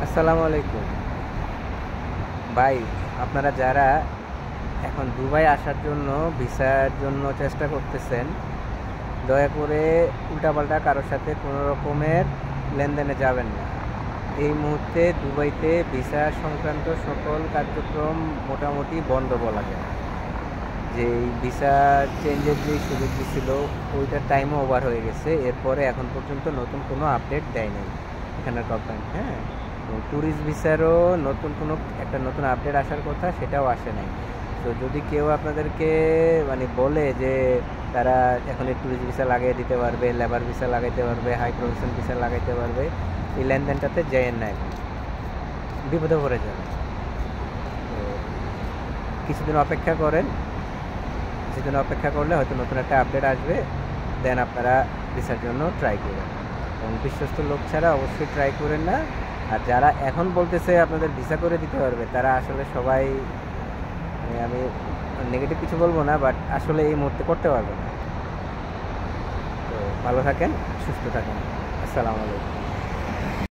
আসসালামু আলাইকুম ভাই। আপনারা যারা এখন দুবাই আসার জন্য ভিসার জন্য চেষ্টা করতেছেন, দয়া করে উল্টাপাল্টা কারোর সাথে কোনো রকমের লেনদেনে যাবেন না। এই মুহূর্তে দুবাইতে ভিসা সংক্রান্ত সকল কার্যক্রম মোটামুটি বন্ধ বলা যায়। যে এই ভিসা চেঞ্জের যে সুযোগ দিছিল ওইটার টাইমও ওভার হয়ে গেছে। এরপরে এখন পর্যন্ত নতুন কোনো আপডেট দেয় নাই এখানের কোম্পানি। হ্যাঁ, ট্যুরিস্ট ভিসারও নতুন আপডেট আসার কথা, সেটাও আসে নাই। তো যদি কেউ আপনাদেরকে বলে যে তারা এখন এই ট্যুরিস্ট ভিসা লাগিয়ে দিতে পারবে, লেবার ভিসা লাগাইতে পারবে, হাই প্রফেশন ভিসা লাগাইতে পারবে, এই লেনদেনটাতে যেয়েন না, এখন বিপদে পড়ে যাবে। তো কিছুদিন অপেক্ষা করেন, কিছুদিন অপেক্ষা করলে হয়তো নতুন একটা আপডেট আসবে, দেন আপনারা ভিসার জন্য ট্রাই করবেন। এবং বিশ্বস্ত লোক ছাড়া অবশ্যই ট্রাই করেন না। আর যারা এখন বলতেছে আপনাদের ভিসা করে দিতে পারবে, তারা আসলে সবাই, আমি নেগেটিভ কিছু বলবো না, বাট আসলে এই মুহূর্তে করতে পারবে না। তো ভালো থাকেন, সুস্থ থাকেন। আসসালামু আলাইকুম।